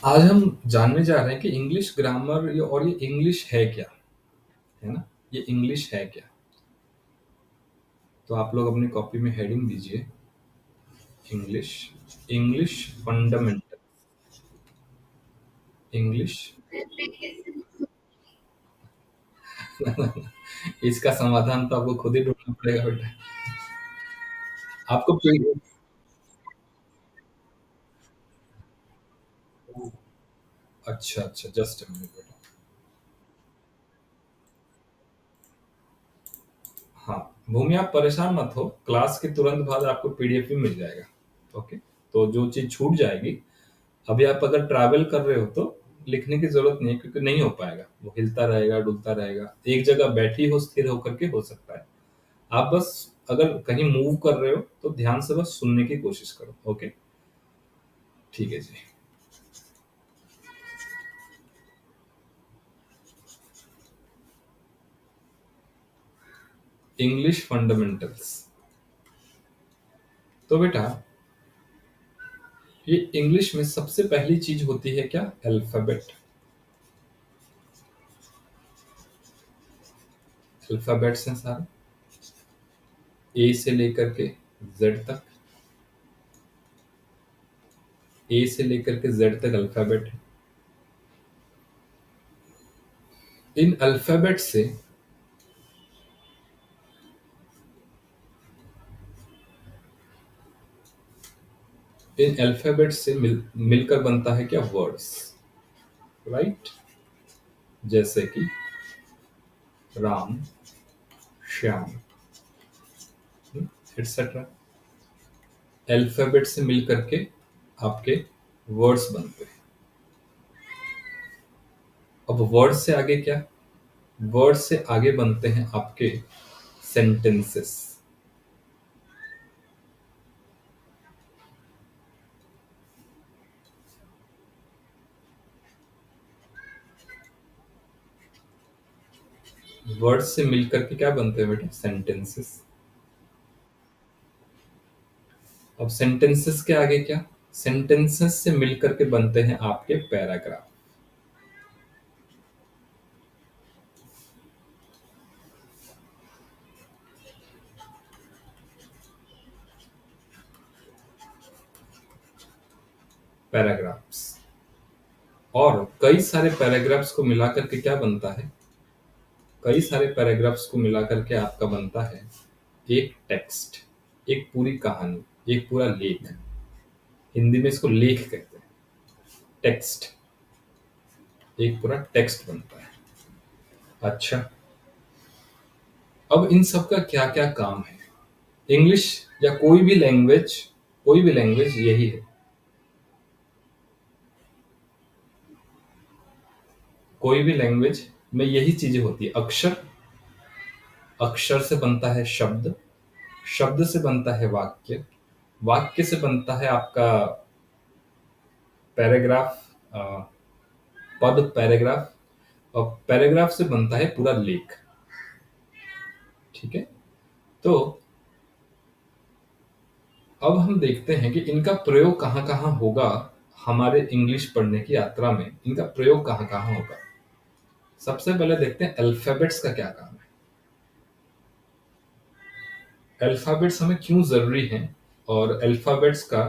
आज हम जानने जा रहे हैं कि इंग्लिश ग्रामर और ये इंग्लिश है क्या, है ना? ये इंग्लिश है क्या? तो आप लोग अपनी कॉपी में हेडिंग दीजिए इंग्लिश, इंग्लिश फंडामेंटल, इंग्लिश। इसका समाधान तो आपको खुद ही ढूँढना पड़ेगा बेटा। आपको अच्छा, अच्छा, जस्ट अ मिनट बेटा। हाँ, भूमि आप परेशान मत हो, क्लास के तुरंत बाद आपको पीडीएफ भी मिल जाएगा। ओके? तो जो चीज़ छूट जाएगी, अभी आप अगर ट्रैवल कर रहे हो तो लिखने की जरूरत नहीं है क्योंकि नहीं हो पाएगा, वो हिलता रहेगा, डुलता रहेगा, एक जगह बैठी हो स्थिर होकर के हो सकता है। आप बस अगर कहीं मूव कर रहे हो तो ध्यान से बस सुनने की कोशिश करो। ओके, ठीक है जी। English fundamentals. तो बेटा, ये इंग्लिश में सबसे पहली चीज होती है क्या? अल्फाबेट। अल्फाबेट्स हैं सारे, ए से लेकर के जेड तक, ए से लेकर के जेड तक अल्फाबेट है। इन अल्फाबेट से इन अल्फाबेट से मिलकर बनता है क्या? Words, right? जैसे कि राम, श्याम, एटसेट्रा। अल्फाबेट से मिल करके आपके वर्ड्स बनते हैं। अब वर्ड से आगे क्या? वर्ड से आगे बनते हैं आपके सेंटेंसेस। वर्ड से मिलकर के क्या बनते हैं बेटा? सेंटेंसेस। अब सेंटेंसेस के आगे क्या? सेंटेंसेस से मिलकर के बनते हैं आपके पैराग्राफ। पैराग्राफ्स। और कई सारे पैराग्राफ्स को मिलाकर के क्या बनता है? कई सारे पैराग्राफ्स को मिलाकर के आपका बनता है एक टेक्स्ट, एक पूरी कहानी, एक पूरा लेख। हिंदी में इसको लेख कहते हैं। टेक्स्ट, एक पूरा टेक्स्ट बनता है। अच्छा, अब इन सब का क्या क्या काम है? इंग्लिश या कोई भी लैंग्वेज यही है। कोई भी लैंग्वेज में यही चीजें होती है। अक्षर, अक्षर से बनता है शब्द, शब्द से बनता है वाक्य, वाक्य से बनता है आपका पैराग्राफ, पद, पैराग्राफ, और पैराग्राफ से बनता है पूरा लेख। ठीक है? तो अब हम देखते हैं कि इनका प्रयोग कहाँ कहाँ होगा। हमारे इंग्लिश पढ़ने की यात्रा में इनका प्रयोग कहाँ कहाँ होगा। सबसे पहले देखते हैं अल्फाबेट्स का क्या काम है। अल्फाबेट्स हमें क्यों जरूरी हैं और अल्फाबेट्स का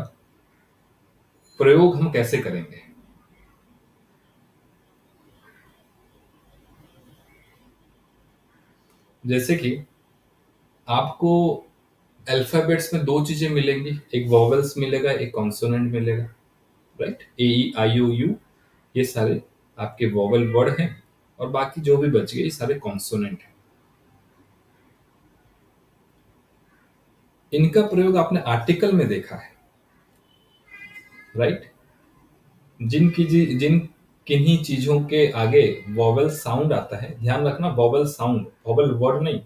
प्रयोग हम कैसे करेंगे। जैसे कि आपको अल्फाबेट्स में दो चीजें मिलेंगी, एक वॉवेल्स मिलेगा, एक कॉन्सोनेंट मिलेगा, right? A E I O you, ये सारे आपके वॉवेल वर्ड हैं और बाकी जो भी बच गए ये सारे कॉन्सोनेंट हैं। इनका प्रयोग आपने आर्टिकल में देखा है, राइट? जिन किन्हीं चीजों के आगे वॉवेल साउंड आता है, ध्यान रखना, वॉवेल साउंड, वॉवेल वर्ड नहीं।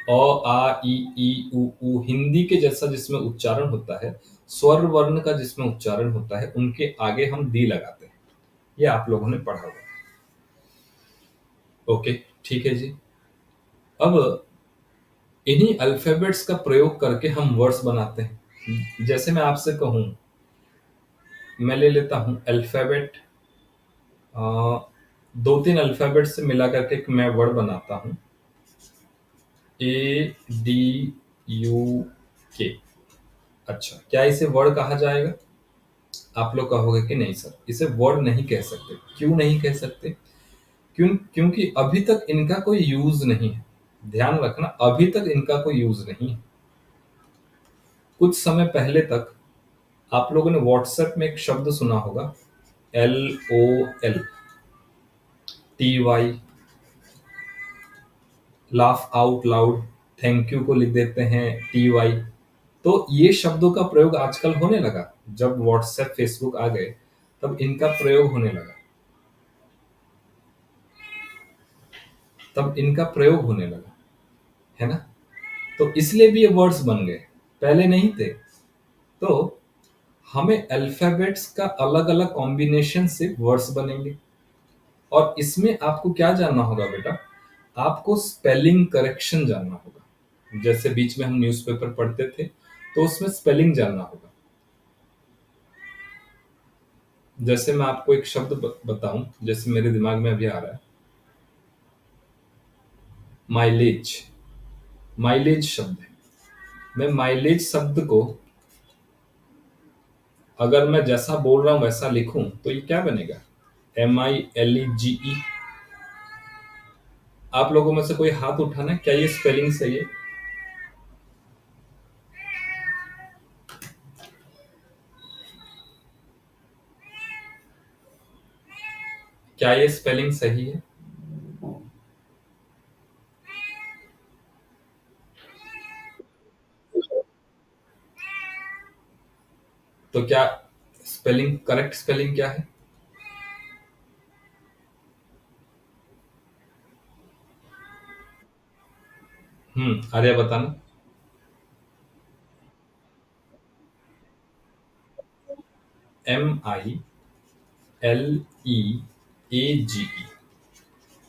अ, आ, ई, उ, ऊ, हिंदी के जैसा जिसमें उच्चारण होता है, स्वर वर्ण का जिसमें उच्चारण होता है, उनके आगे हम दी लगाते हैं। ये आप लोगों ने पढ़ा हुआ है। ओके, ठीक है जी। अब इन्हीं अल्फाबेट्स का प्रयोग करके हम वर्ड्स बनाते हैं। जैसे मैं आपसे कहूं मैं ले लेता हूँ अल्फाबेट, दो तीन अल्फाबेट से मिला करके एक मैं वर्ड बनाता हूँ, ADUK। अच्छा, क्या इसे वर्ड कहा जाएगा? आप लोग कहोगे कि नहीं सर, इसे वर्ड नहीं कह सकते। क्यों नहीं कह सकते? क्योंकि अभी तक इनका कोई यूज नहीं है। ध्यान रखना, अभी तक इनका कोई यूज नहीं है। कुछ समय पहले तक आप लोगों ने व्हाट्सएप में एक शब्द सुना होगा, LOL, TY, laugh out loud, thank you को लिख देते हैं TY। तो ये शब्दों का प्रयोग आजकल होने लगा। जब व्हाट्सएप फेसबुक आ गए तब इनका प्रयोग होने लगा, तब इनका प्रयोग होने लगा, है ना? तो इसलिए भी ये वर्ड्स बन गए, पहले नहीं थे। तो हमें अल्फाबेट्स का अलग अलग कॉम्बिनेशन से वर्ड्स बनेंगे। और इसमें आपको क्या जानना होगा बेटा? आपको स्पेलिंग करेक्शन जानना होगा। जैसे बीच में हम न्यूज़पेपर पढ़ते थे, तो उसमें स्पेलिंग जानना होगा। जैसे मैं आपको एक शब्द बताऊं, जैसे मेरे दिमाग में अभी आ रहा है, माइलेज। माइलेज शब्द है। मैं माइलेज शब्द को अगर मैं जैसा बोल रहा हूं वैसा लिखूं तो ये क्या बनेगा? MILEGE। आप लोगों में से कोई हाथ उठाना, क्या ये स्पेलिंग सही है? क्या ये स्पेलिंग सही है? तो क्या स्पेलिंग, करेक्ट स्पेलिंग क्या है? आर्या बताना। MILEAGE।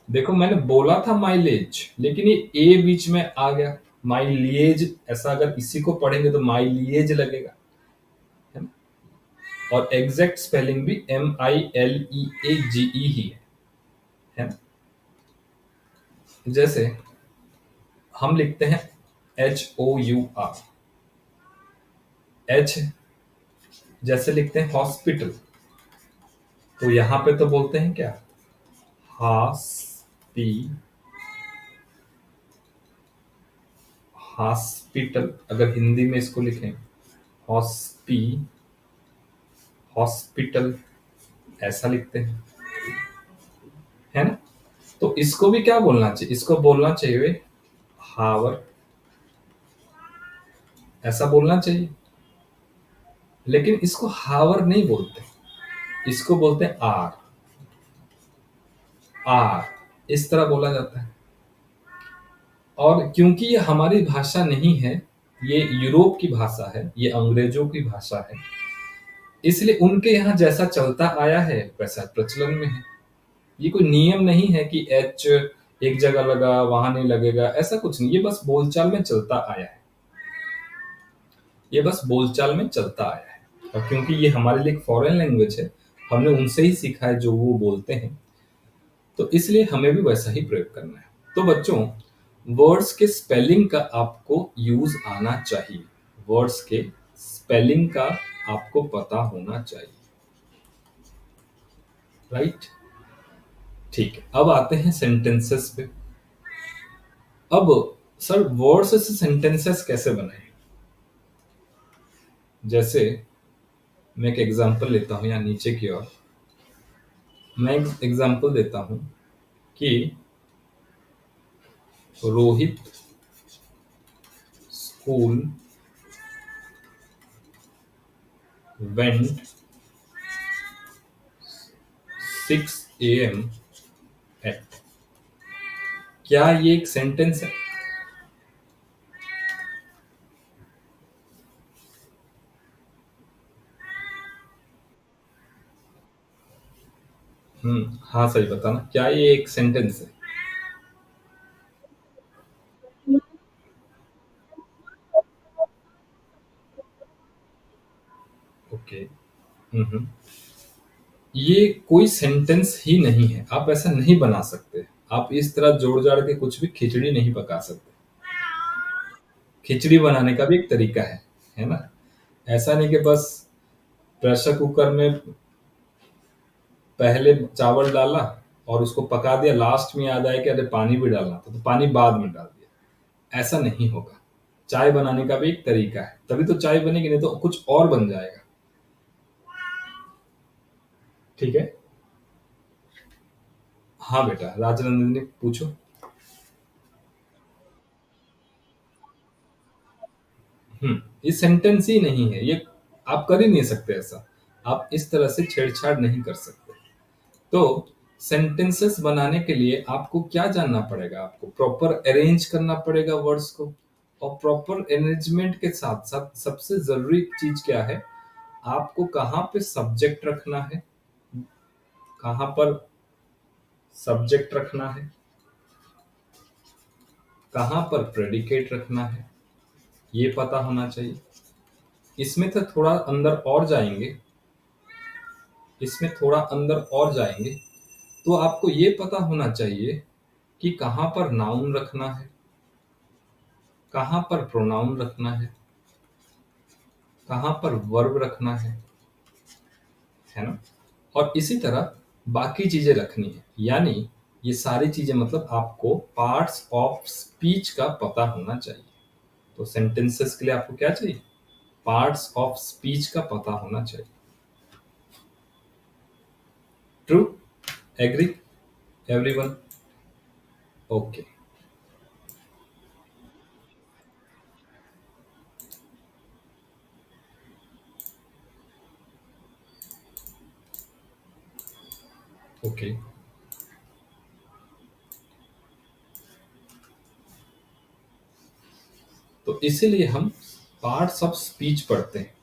देखो, मैंने बोला था माइलेज, लेकिन ये ए बीच में आ गया। माइलिएज, ऐसा अगर इसी को पढ़ेंगे तो माइलिएज लगेगा, है ना? और एग्जैक्ट स्पेलिंग भी MILEAGE ही है ना? जैसे हम लिखते हैं HOUR, एच जैसे लिखते हैं हॉस्पिटल, तो यहां पे तो बोलते हैं क्या? हॉस्पी हॉस्पिटल। अगर हिंदी में इसको लिखें, हॉस्पी हॉस्पिटल, ऐसा लिखते हैं, है ना? तो इसको भी क्या बोलना चाहिए? इसको बोलना चाहिए हावर, ऐसा बोलना चाहिए। लेकिन इसको हावर नहीं बोलते, इसको बोलते हैं आर। आर इस तरह बोला जाता है। और क्योंकि ये हमारी भाषा नहीं है, ये यूरोप की भाषा है, ये अंग्रेजों की भाषा है, इसलिए उनके यहाँ जैसा चलता आया है वैसा प्रचलन में है। ये कोई नियम नहीं है कि एच एक जगह लगा वहां नहीं लगेगा, ऐसा कुछ नहीं। ये बस बोलचाल में चलता आया है, ये बस बोलचाल में चलता आया है। और क्योंकि ये हमारे लिए एक फॉरेन लैंग्वेज है, हमने उनसे ही सीखा है जो वो बोलते हैं, तो इसलिए हमें भी वैसा ही प्रयोग करना है। तो बच्चों, वर्ड्स के स्पेलिंग का आपको यूज आना चाहिए। वर्ड्स के स्पेलिंग का आपको पता होना चाहिए, राइट? ठीक है, अब आते हैं सेंटेंसेस पे। अब सर, वर्ड्स से सेंटेंसेस कैसे बनाए? जैसे मैं एक एग्जांपल लेता हूं, या नीचे की ओर मैं एक एग्जांपल देता हूं कि Rohit school went 6 a.m. at। क्या ये एक सेंटेंस है? हाँ, सही बताना, क्या ये एक सेंटेंस है? ओके। हम्म। ये कोई सेंटेंस ही नहीं है, आप ऐसा नहीं बना सकते। आप इस तरह जोड़ जाड़ के कुछ भी खिचड़ी नहीं पका सकते। खिचड़ी बनाने का भी एक तरीका है ना। ऐसा नहीं कि बस प्रेशर कुकर में पहले चावल डाला और उसको पका दिया, लास्ट में याद आया कि अरे पानी भी डालना था तो पानी बाद में डाल दिया। ऐसा नहीं होगा। चाय बनाने का भी एक तरीका है, तभी तो चाय बनेगी, नहीं तो कुछ और बन जाएगा। ठीक है। हाँ बेटा, राजनंदिनी पूछो। ये सेंटेंस ही नहीं है ये। आप कर ही नहीं सकते ऐसा। आप इस तरह से छेड़छाड़ नहीं कर सकते। तो सेंटेंसेस बनाने के लिए आपको क्या जानना पड़ेगा? आपको प्रॉपर अरेंज करना पड़ेगा वर्ड्स को। और प्रॉपर अरेंजमेंट के साथ साथ सबसे जरूरी चीज क्या है? आपको कहाँ पे सब्जेक्ट रखना है, कहाँ पर सब्जेक्ट रखना है, कहाँ पर प्रेडिकेट रखना है, ये पता होना चाहिए। इसमें तो थोड़ा अंदर और जाएंगे, इसमें थोड़ा अंदर और जाएंगे तो आपको ये पता होना चाहिए कि कहाँ पर नाउन रखना है, कहाँ पर प्रोनाउन रखना है, कहाँ पर वर्ब रखना है ना। और इसी तरह बाकी चीजें रखनी है। यानी ये सारी चीजें मतलब आपको पार्ट्स ऑफ स्पीच का पता होना चाहिए। तो सेंटेंसेस के लिए आपको क्या चाहिए? पार्ट्स ऑफ स्पीच का पता होना चाहिए। True? Agree everyone? Okay. Okay. तो इसीलिए हम पार्ट्स ऑफ स्पीच पढ़ते हैं,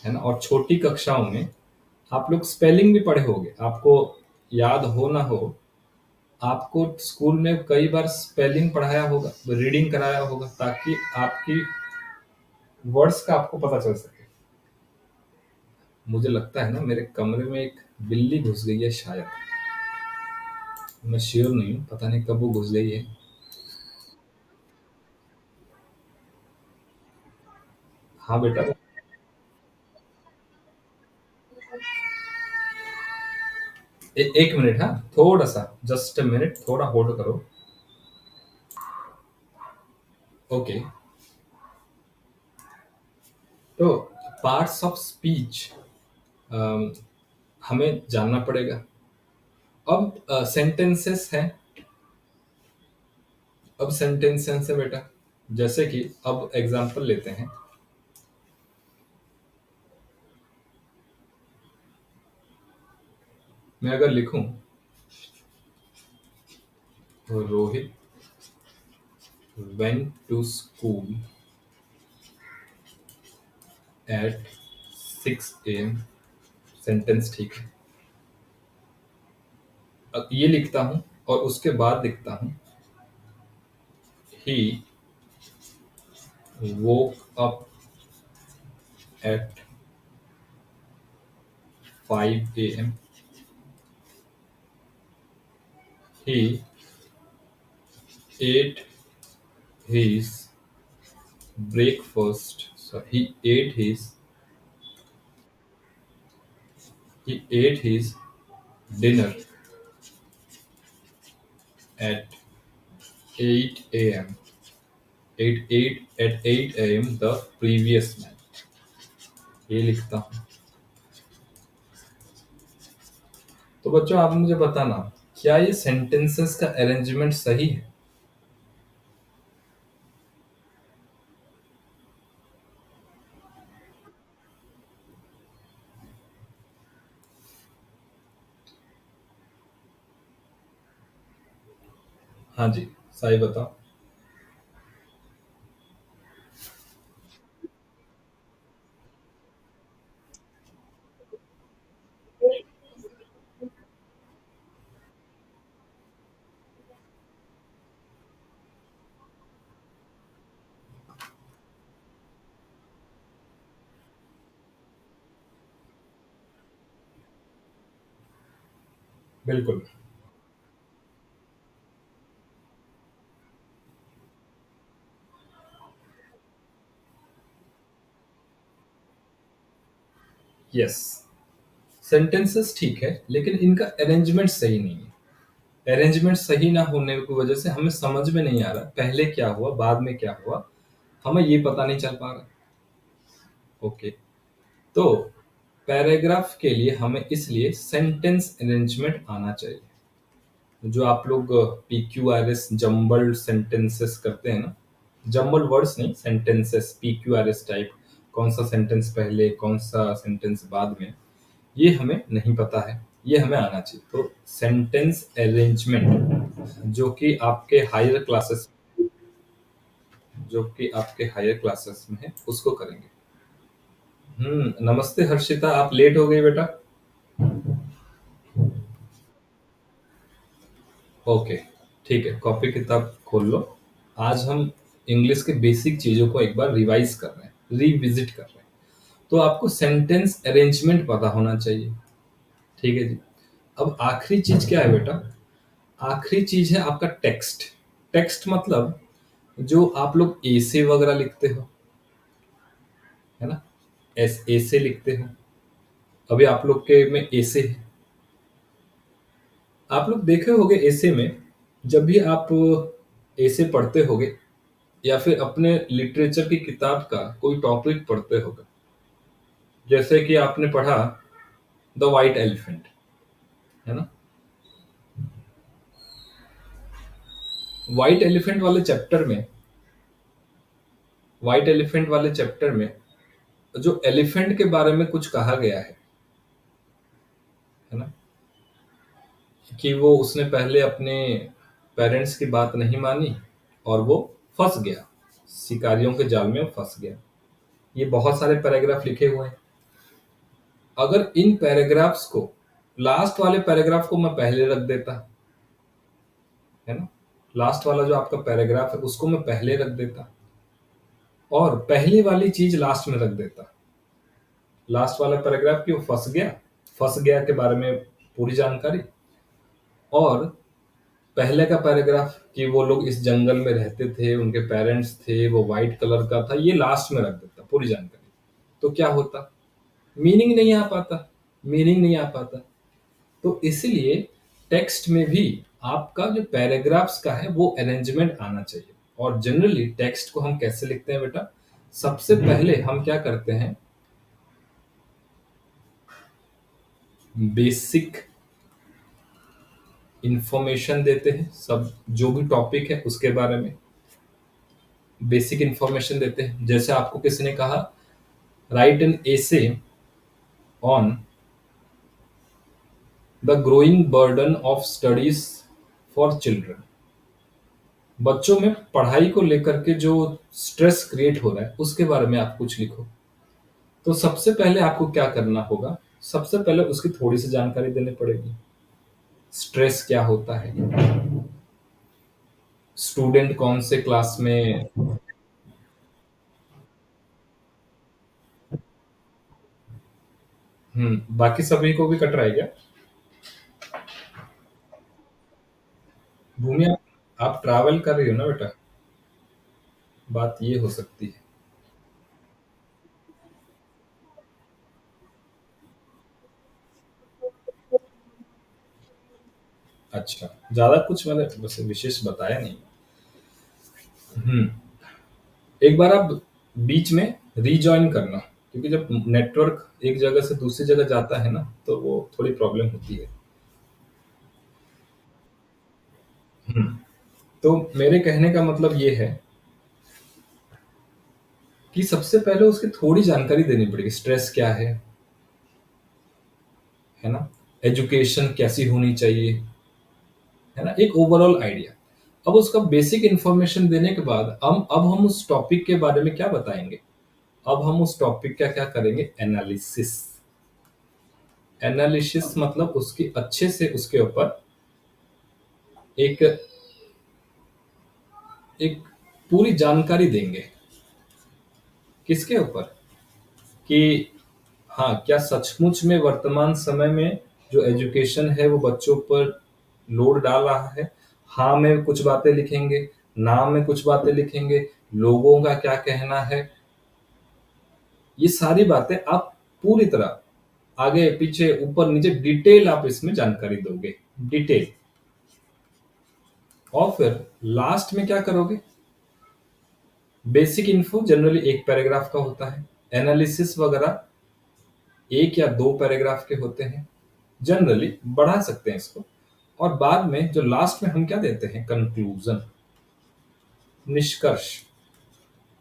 है ना। और छोटी कक्षाओं में आप लोग स्पेलिंग भी पढ़े होंगे, आपको याद हो ना हो। आपको स्कूल में कई बार स्पेलिंग पढ़ाया होगा, रीडिंग कराया होगा, ताकि आपकी वर्ड्स का आपको पता चल सके। मुझे लगता है ना मेरे कमरे में एक बिल्ली घुस गई है शायद। मैं श्योर नहीं हूँ, पता नहीं कब वो घुस गई है। हाँ बेटा। एक मिनट, हाँ थोड़ा सा, जस्ट अ मिनट, थोड़ा होल्ड करो। ओके। तो पार्ट्स ऑफ स्पीच हमें जानना पड़ेगा। अब सेंटेंसेस हैं। अब सेंटेंसेस है बेटा। जैसे कि अब एग्जांपल लेते हैं। मैं अगर लिखूं, Rohit went to school at 6 a.m. Sentence ठीक है। अब ये लिखता हूं और उसके बाद लिखता हूं he woke up at 5 a.m. he ate his breakfast, so he ate his dinner at 8 a.m. 8 at 8 a.m. the previous night। ये लिखता हूँ। तो बच्चों आप मुझे बताना, क्या ये सेंटेंसेस का अरेंजमेंट सही है? हाँ जी, सही बताओ। बिल्कुल। यस, सेंटेंसेस ठीक है, लेकिन इनका अरेंजमेंट सही नहीं है। अरेंजमेंट सही ना होने की वजह से हमें समझ में नहीं आ रहा पहले क्या हुआ, बाद में क्या हुआ, हमें ये पता नहीं चल पा रहा। ओके, तो पैराग्राफ के लिए हमें इसलिए सेंटेंस अरेंजमेंट आना चाहिए। जो आप लोग P Q R S jumbled sentences करते हैं ना, जम्बल्ड वर्ड्स नहीं, sentences P Q R S type, कौन सा सेंटेंस पहले कौन सा सेंटेंस बाद में, ये हमें नहीं पता है। ये हमें आना चाहिए। तो सेंटेंस अरेंजमेंट जो कि आपके हायर क्लासेस जो कि आपके हायर क्लासेस में है उसको करेंगे। नमस्ते हर्षिता, आप लेट हो गई बेटा। ओके, ठीक है, कॉपी किताब खोल लो। आज हम इंग्लिश के बेसिक चीजों को एक बार रिवाइज कर रहे हैं, रिविजिट कर रहे हैं। तो आपको सेंटेंस अरेंजमेंट पता होना चाहिए। ठीक है जी। अब आखिरी चीज क्या है बेटा? आखिरी चीज है आपका टेक्स्ट। टेक्स्ट मतलब जो आप लोग एसे वगैरह लिखते हो, है ना, एसे लिखते हो। अभी आप लोग के में एसे है, आप लोग देखे होगे एसे में। जब भी आप एसे पढ़ते होगे या फिर अपने लिटरेचर की किताब का कोई टॉपिक पढ़ते होगे, जैसे कि आपने पढ़ा द वाइट एलिफेंट, है ना। व्हाइट एलिफेंट वाले चैप्टर में व्हाइट एलिफेंट वाले चैप्टर में जो एलिफेंट के बारे में कुछ कहा गया है ना, कि वो उसने पहले अपने पेरेंट्स की बात नहीं मानी और वो फंस गया, शिकारियों के जाल में फंस गया। ये बहुत सारे पैराग्राफ लिखे हुए हैं। अगर इन पैराग्राफ्स को, लास्ट वाले पैराग्राफ को मैं पहले रख देता, है ना, लास्ट वाला जो आपका पैराग्राफ है उसको मैं पहले रख देता और पहली वाली चीज लास्ट में रख देता। लास्ट वाला पैराग्राफ कि वो फंस गया के बारे में पूरी जानकारी, और पहले का पैराग्राफ कि वो लोग इस जंगल में रहते थे, उनके पेरेंट्स थे, वो व्हाइट कलर का था, ये लास्ट में रख देता पूरी जानकारी। तो क्या होता? मीनिंग नहीं आ पाता, मीनिंग नहीं आ पाता। तो इसलिए टेक्स्ट में भी आपका जो पैराग्राफ्स का है वो अरेंजमेंट आना चाहिए। और जनरली टेक्स्ट को हम कैसे लिखते हैं बेटा? सबसे पहले हम क्या करते हैं, बेसिक इंफॉर्मेशन देते हैं, सब जो भी टॉपिक है उसके बारे में बेसिक इंफॉर्मेशन देते हैं। जैसे आपको किसी ने कहा right an essay on the growing burden of studies for children, बच्चों में पढ़ाई को लेकर के जो स्ट्रेस क्रिएट हो रहा है उसके बारे में आप कुछ लिखो। तो सबसे पहले आपको क्या करना होगा, सबसे पहले उसकी थोड़ी सी जानकारी देनी पड़ेगी। स्ट्रेस क्या होता है, स्टूडेंट कौन से क्लास में। बाकी सभी को भी कट रहा है क्या? भूमि, आप ट्रैवल कर रही हो ना बेटा, बात ये हो सकती है। अच्छा, ज्यादा कुछ मैंने बस विशेष बताया नहीं। हम्म एक बार आप बीच में रीजॉइन करना, क्योंकि जब नेटवर्क एक जगह से दूसरी जगह जाता है ना तो वो थोड़ी प्रॉब्लम होती है। हम्म तो मेरे कहने का मतलब ये है कि सबसे पहले उसकी थोड़ी जानकारी देनी पड़ेगी, स्ट्रेस क्या है ना, एजुकेशन कैसी होनी चाहिए, है ना, एक ओवरऑल आइडिया। अब उसका बेसिक इंफॉर्मेशन देने के बाद अब हम उस टॉपिक के बारे में क्या बताएंगे, अब हम उस टॉपिक का क्या करेंगे, एनालिसिस। एनालिसिस मतलब उसकी अच्छे से उसके ऊपर एक एक पूरी जानकारी देंगे। किसके ऊपर? कि हाँ, क्या सचमुच में वर्तमान समय में जो एजुकेशन है वो बच्चों पर लोड डाल रहा है। हाँ में कुछ बातें लिखेंगे, ना में कुछ बातें लिखेंगे, लोगों का क्या कहना है, ये सारी बातें आप पूरी तरह आगे पीछे ऊपर नीचे डिटेल आप इसमें जानकारी दोगे, डिटेल। और फिर लास्ट में क्या करोगे? बेसिक इन्फो जनरली एक पैराग्राफ का होता है, एनालिसिस वगैरह एक या दो पैराग्राफ के होते हैं, जनरली बढ़ा सकते हैं इसको। और बाद में जो लास्ट में हम क्या देते हैं, कंक्लूजन, निष्कर्ष,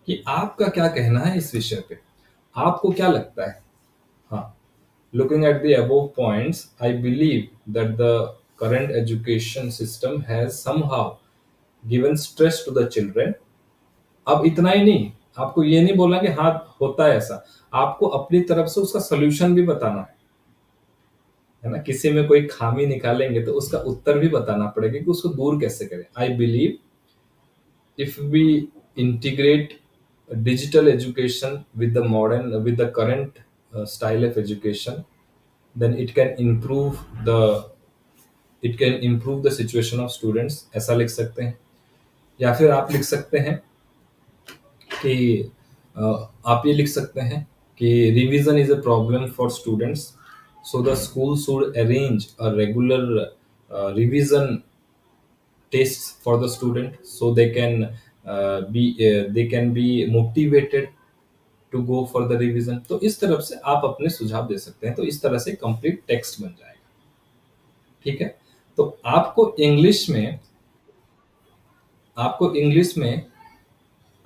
कि आपका क्या कहना है इस विषय पे, आपको क्या लगता है। हाँ, looking at the above points, I believe that the current education system has somehow given stress to the children। अब इतना ही नहीं, आपको ये नहीं बोलना कि हाँ होता है ऐसा, आपको अपनी तरफ से उसका सोल्यूशन भी बताना है ना। किसी में कोई खामी निकालेंगे तो उसका उत्तर भी बताना पड़ेगा कि उसको दूर कैसे करें। I believe if we integrate digital education with the modern with the current style of education, then the it can improve the situation of students, ऐसा लिख सकते हैं। या फिर आप लिख सकते हैं कि आप ये लिख सकते हैं कि revision is a problem for students, so the school should arrange a regular revision tests for the student, so they can be motivated to go for the revision। तो इस तरफ से आप अपने सुझाव दे सकते हैं, तो इस तरह से कंप्लीट टेक्स्ट बन जाएगा। ठीक है, तो आपको इंग्लिश में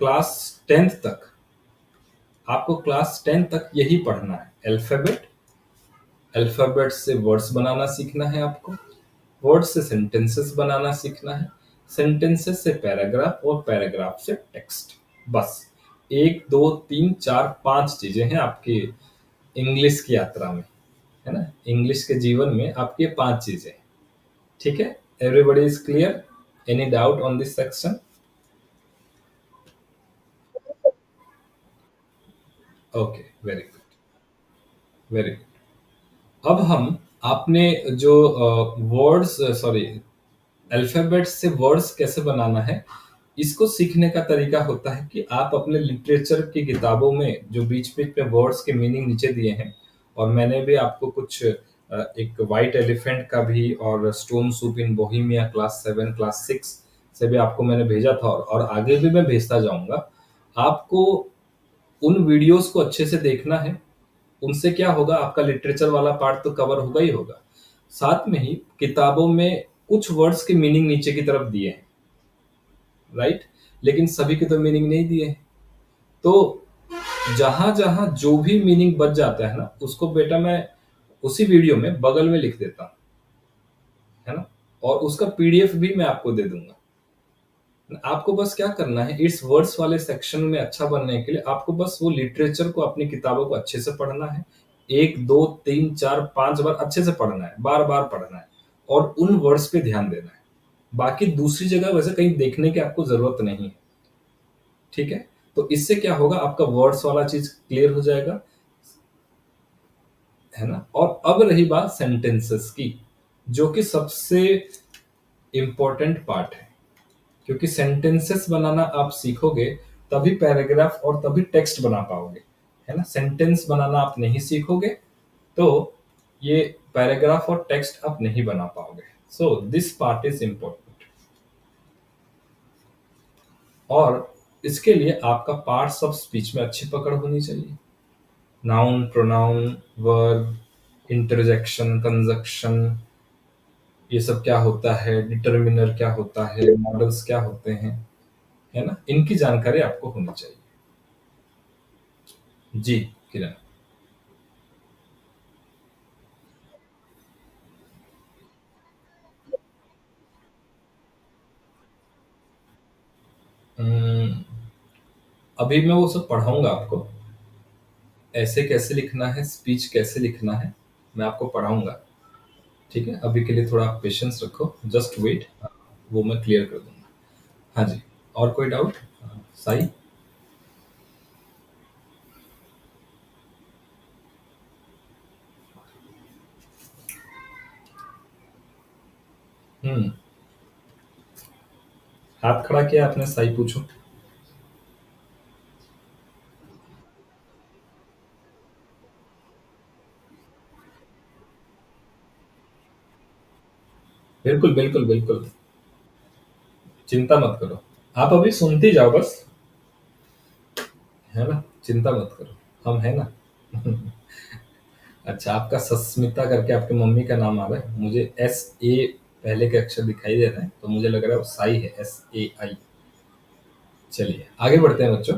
क्लास 10th तक आपको क्लास 10 तक यही पढ़ना है, अल्फाबेट से वर्ड्स बनाना सीखना है आपको, वर्ड से सेंटेंसेस बनाना सीखना है, सेंटेंसेस से पैराग्राफ और पैराग्राफ से टेक्स्ट। बस एक दो तीन चार पांच चीजें हैं आपकी इंग्लिश की यात्रा में, है ना, इंग्लिश के जीवन में आपकी ये पांच चीजें हैं। ठीक है, everybody is clear? Any doubt on this section? Okay, very good, very good. अब हम आपने जो वर्ड्स सॉरी अल्फाबेट से वर्ड्स कैसे बनाना है, इसको सीखने का तरीका होता है कि आप अपने लिटरेचर की किताबों में जो बीच बीच में वर्ड्स के मीनिंग नीचे दिए हैं, और मैंने भी आपको कुछ एक वाइट एलिफेंट का भी और स्टोन सूप इन बोहेमिया क्लास 7 क्लास 6 से भी आपको मैंने भेजा था, और आगे भी मैं भेजता जाऊंगा। आपको उन वीडियोस को अच्छे से देखना है, उनसे क्या होगा, आपका लिटरेचर वाला पार्ट तो कवर होगा ही होगा, साथ में ही किताबों में कुछ वर्ड्स के मीनिंग नीचे की तरफ दिए हैं, राइट, लेकिन सभी के तो मीनिंग नहीं दिए हैं। तो जहां जहां जो भी मीनिंग बच जाता है ना, उसको बेटा मैं उसी वीडियो में बगल में लिख देता हूं, है ना, और उसका पीडीएफ भी मैं आपको दे दूंगा। आपको बस क्या करना है, इस वर्ड्स वाले सेक्शन में अच्छा बनने के लिए आपको बस वो लिटरेचर को, अपनी किताबों को अच्छे से पढ़ना है, एक दो तीन चार पांच बार अच्छे से पढ़ना है, बार बार पढ़ना है, और उन वर्ड्स पे ध्यान देना है। बाकी दूसरी जगह वैसे कहीं देखने की आपको जरूरत नहीं है। ठीक है, तो इससे क्या होगा, आपका वर्ड्स वाला चीज क्लियर हो जाएगा, है ना। और अब रही बात सेंटेंसेस की, जो कि सबसे इंपॉर्टेंट पार्ट है, क्योंकि सेंटेंसेस बनाना आप सीखोगे तभी पैराग्राफ और तभी टेक्स्ट बना पाओगे, है ना। सेंटेंस बनाना आप नहीं सीखोगे तो ये पैराग्राफ और टेक्स्ट आप नहीं बना पाओगे। So this part is important. और इसके लिए आपका पार्ट्स ऑफ स्पीच में अच्छी पकड़ होनी चाहिए, noun, pronoun, verb, interjection, conjunction, ये सब क्या होता है, डिटर्मिनर क्या होता है, मॉडल्स क्या होते हैं, है ना, इनकी जानकारी आपको होनी चाहिए। जी किरण। हम्म, अभी मैं वो सब पढ़ाऊंगा आपको, ऐसे कैसे लिखना है, स्पीच कैसे लिखना है, मैं आपको पढ़ाऊंगा। ठीक है, अभी के लिए थोड़ा पेशेंस रखो, जस्ट वेट, वो मैं क्लियर कर दूंगा। हाँ जी, और कोई डाउट? साई? हम्म। हाथ खड़ा किया आपने, सही पूछो। बिल्कुल बिल्कुल बिल्कुल। चिंता मत करो, आप अभी सुनती जाओ बस। है ना, चिंता मत करो, हम है ना। अच्छा, आपका सस्मिता करके आपके मम्मी का नाम आ रहा है, मुझे एस ए पहले के अक्षर दिखाई दे रहे हैं, तो मुझे लग रहा है वो साई है, SAI। चलिए आगे बढ़ते हैं बच्चों।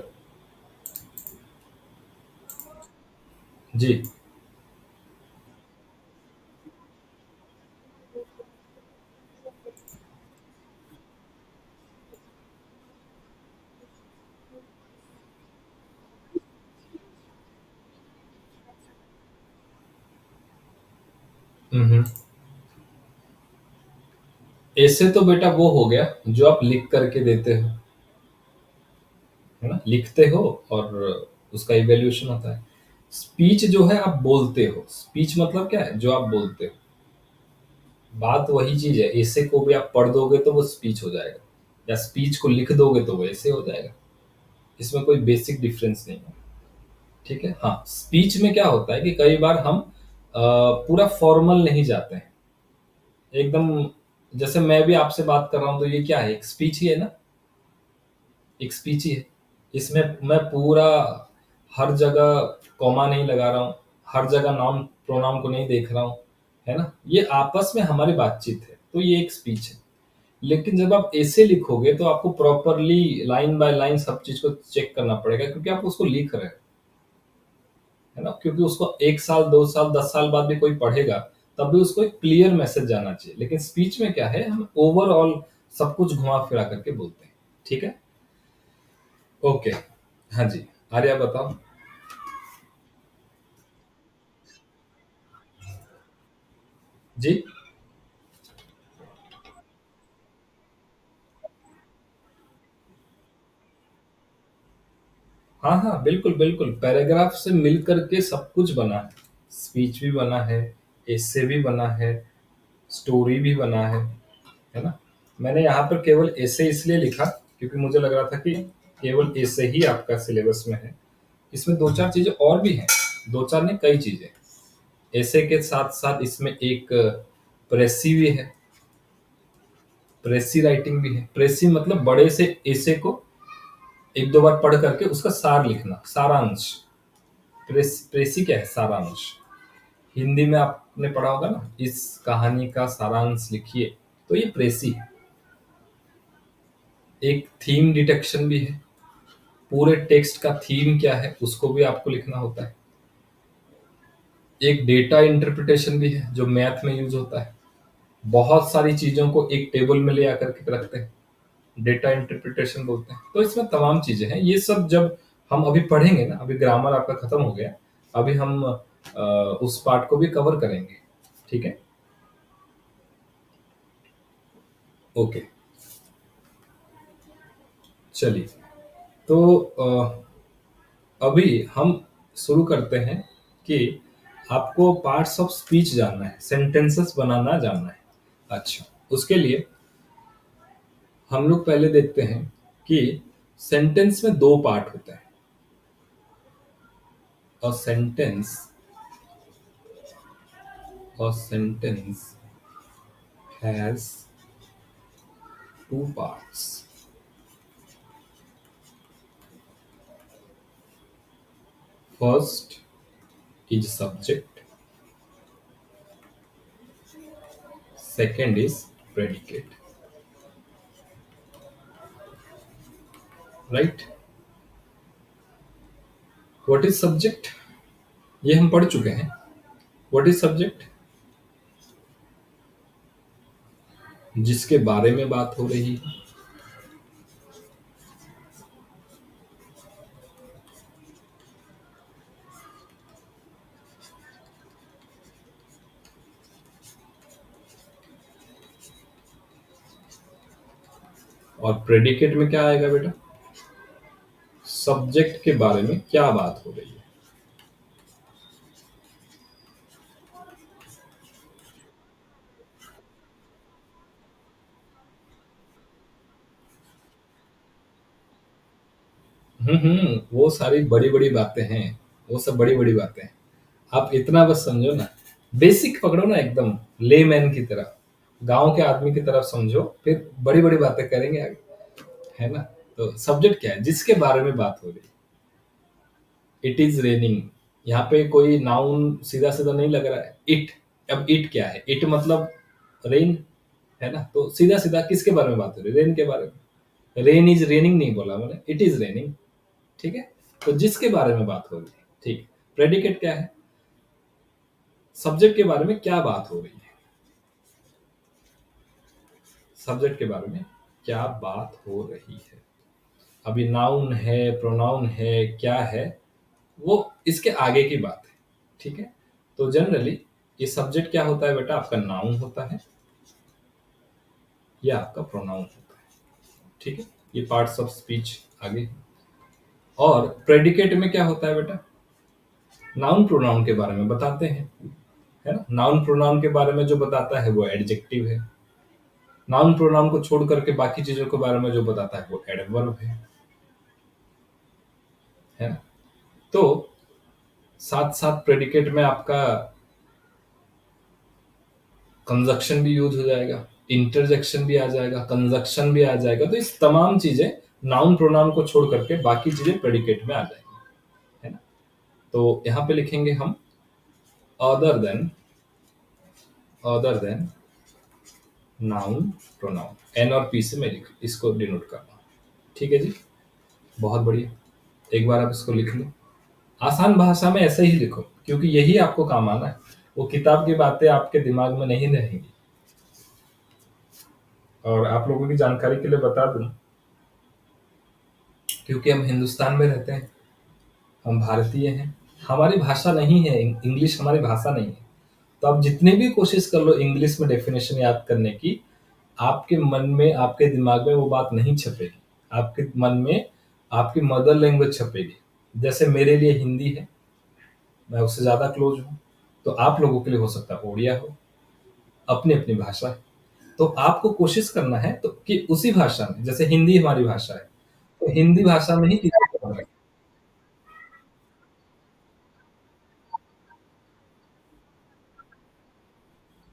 जी। हम्म। ऐसे तो बेटा वो हो गया जो आप लिख करके देते हो, है ना, लिखते हो और उसका इवैल्यूएशन होता है। स्पीच जो है आप बोलते हो, स्पीच मतलब क्या है, जो आप बोलते हो। बात वही चीज है, ऐसे को भी आप पढ़ दोगे तो वो स्पीच हो जाएगा, या स्पीच को लिख दोगे तो वो ऐसे हो जाएगा। इसमें कोई बेसिक डिफरेंस नहीं है। ठीक है, हाँ, स्पीच में क्या होता है कि कई बार हम पूरा फॉर्मल नहीं जाते हैं एकदम। जैसे मैं भी आपसे बात कर रहा हूं तो ये क्या है, एक स्पीच ही है ना, एक स्पीच ही है। इसमें मैं पूरा हर जगह कॉमा नहीं लगा रहा हूँ, हर जगह नाउन प्रोनाउन को नहीं देख रहा हूँ, है ना, ये आपस में हमारी बातचीत है, तो ये एक स्पीच है। लेकिन जब आप ऐसे लिखोगे तो आपको प्रॉपरली लाइन बाय लाइन सब चीज को चेक करना पड़ेगा, क्योंकि आप उसको लिख रहे हो, है ना, क्योंकि उसको 1 साल 2 साल 10 साल बाद भी कोई पढ़ेगा, तब भी उसको एक क्लियर मैसेज जाना चाहिए। लेकिन स्पीच में क्या है, हम ओवरऑल सब कुछ घुमा फिरा करके बोलते हैं। ठीक है। ओके। हाँ जी, आर्या बताओ। जी। हाँ हाँ, बिल्कुल बिल्कुल, पैराग्राफ से मिल करके सब कुछ बना है। स्पीच भी बना है, एसे भी बना है, स्टोरी भी बना है ना। मैंने यहाँ पर केवल ऐसे इसलिए लिखा क्योंकि मुझे लग रहा था कि केवल ऐसे ही आपका सिलेबस में है। इसमें दो चार चीजें और भी हैं, दो चार नहीं, कई चीजें। ऐसे के साथ साथ इसमें एक प्रेसी भी है, प्रेसी राइटिंग भी है। प्रेसी मतलब बड़े से ऐसे को एक दो बार पढ़ करके उसका सार लिखना, सारांश। प्रेसी क्या है, सारांश। हिंदी में आपने पढ़ा होगा ना, इस कहानी का सारांश लिखिए, तो ये प्रेसी है। एक थीम डिटेक्शन भी है, पूरे टेक्स्ट का थीम क्या है उसको भी आपको लिखना होता है। एक डेटा इंटरप्रिटेशन भी है जो मैथ में यूज होता है। बहुत सारी चीजों को एक टेबल में ले आकर के रखते हैं, डेटा इंटरप्रिटेशन बोलते हैं। तो इसमें तमाम चीजें हैं, ये सब जब हम अभी पढ़ेंगे ना, अभी ग्रामर आपका खत्म हो गया, अभी हम उस पार्ट को भी कवर करेंगे। ठीक है। ओके। चलिए, तो अभी हम शुरू करते हैं कि आपको पार्ट्स ऑफ स्पीच जानना है, सेंटेंसेस बनाना जानना है। अच्छा, उसके लिए हम लोग पहले देखते हैं कि सेंटेंस में दो पार्ट होते हैं। और sentence has two parts. First is subject, second is predicate. Right? What is subject? ये हम पढ़ चुके हैं। What is subject? जिसके बारे में बात हो रही है। और प्रेडिकेट में क्या आएगा बेटा, सब्जेक्ट के बारे में क्या बात हो रही है। वो सारी बड़ी-बड़ी बातें हैं, वो सब बड़ी-बड़ी बातें हैं। आप इतना बस समझो ना, बेसिक पकड़ो ना एकदम लेमैन की तरह, गाँव के आदमी की तरफ समझो, फिर बड़ी-बड़ी बातें करेंगे आगे, है ना? तो सब्जेक्ट क्या है? जिसके बारे में बात हो रही है। इट इज़ रेनिंग, यहाँ पे कोई नाउन सीधा-सीधा नहीं लग रहा है। इट, अब इट क्या है? इट मतलब रेन, है ना? तो सीधा-सीधा किसके बारे में बात हो रही है? रेन के बारे में। रेन इज़ रेनिंग नहीं बोला मैंने, इट इज़ रेनिंग, ठीक है? तो जिसके बारे में बात हो रही है, ठीक। प्रेडिकेट क्या है? सब्जेक्ट के बारे में क्या बात हो रही है? सब्जेक्ट के बारे में क्या बात हो रही है? अभी नाउन है, प्रोनाउन है, क्या है, वो इसके आगे की बात है, ठीक है? तो जनरली ये सब्जेक्ट क्या होता है बेटा? आपका नाउन होता है या आपका प्रोनाउन होता है, ठीक है? ये पार्ट्स ऑफ स्पीच आगे। और प्रेडिकेट में क्या होता है बेटा? नाउन प्रोनाउन के बारे में बताते हैं, है ना? नाउन प्रोनाउन के बारे में जो बताता है वो एडजेक्टिव है। नाउन प्रोनाउन को छोड़ करके बाकी चीजों के बारे में जो बताता है वो एडवर्ब है ना? तो साथ साथ प्रेडिकेट में आपका कंजक्शन भी यूज हो जाएगा, इंटरजेक्शन भी आ जाएगा, कंजक्शन भी आ जाएगा। तो इस तमाम चीजें नाउन प्रोनाउन को छोड़ करके बाकी चीजें प्रेडिकेट में आ जाएंगी, है ना? तो यहाँ पे लिखेंगे हम other than, other than noun pronoun, N और पी से मैं इसको डिनोट कर रहा हूँ, ठीक है जी? बहुत बढ़िया। एक बार आप इसको लिख लो, आसान भाषा में ऐसे ही लिखो, क्योंकि यही आपको काम आना है। वो किताब की बातें आपके दिमाग में नहीं रहेंगी। और आप लोगों की जानकारी के लिए बता दूं, क्योंकि हम हिंदुस्तान में रहते हैं, हम भारतीय हैं, हमारी भाषा नहीं है इंग्लिश, हमारी भाषा नहीं है। तो आप जितनी भी कोशिश कर लो इंग्लिश में डेफिनेशन याद करने की, आपके मन में, आपके दिमाग में वो बात नहीं छपेगी। आपके मन में आपकी मदर लैंग्वेज छपेगी। जैसे मेरे लिए हिंदी है, मैं उससे ज्यादा क्लोज हूँ, तो आप लोगों के लिए हो सकता है ओडिया हो, अपनी अपनी भाषा है। तो आपको कोशिश करना है तो कि उसी भाषा में, जैसे हिंदी हमारी भाषा है, तो हिंदी भाषा में ही चीजें करना है।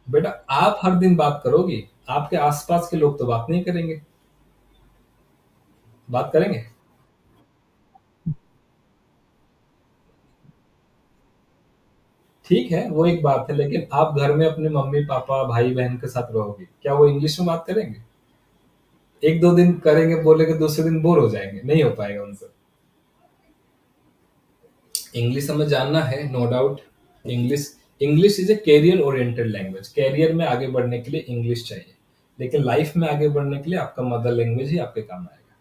बेटा आप हर दिन बात करोगी, आपके आसपास के लोग तो बात नहीं करेंगे, बात करेंगे? ठीक है, वो एक बात है, लेकिन आप घर में अपने मम्मी पापा भाई बहन के साथ रहोगे, क्या वो इंग्लिश में बात करेंगे? एक दो दिन करेंगे, बोलेंगे, दूसरे दिन बोर हो जाएंगे, नहीं हो पाएगा उनसे। इंग्लिश हमें जानना है, no doubt. English, English is a career oriented language. Career में आगे बढ़ने के लिए इंग्लिश चाहिए, लेकिन लाइफ में आगे बढ़ने के लिए आपका मदर लैंग्वेज ही आपके काम आएगा।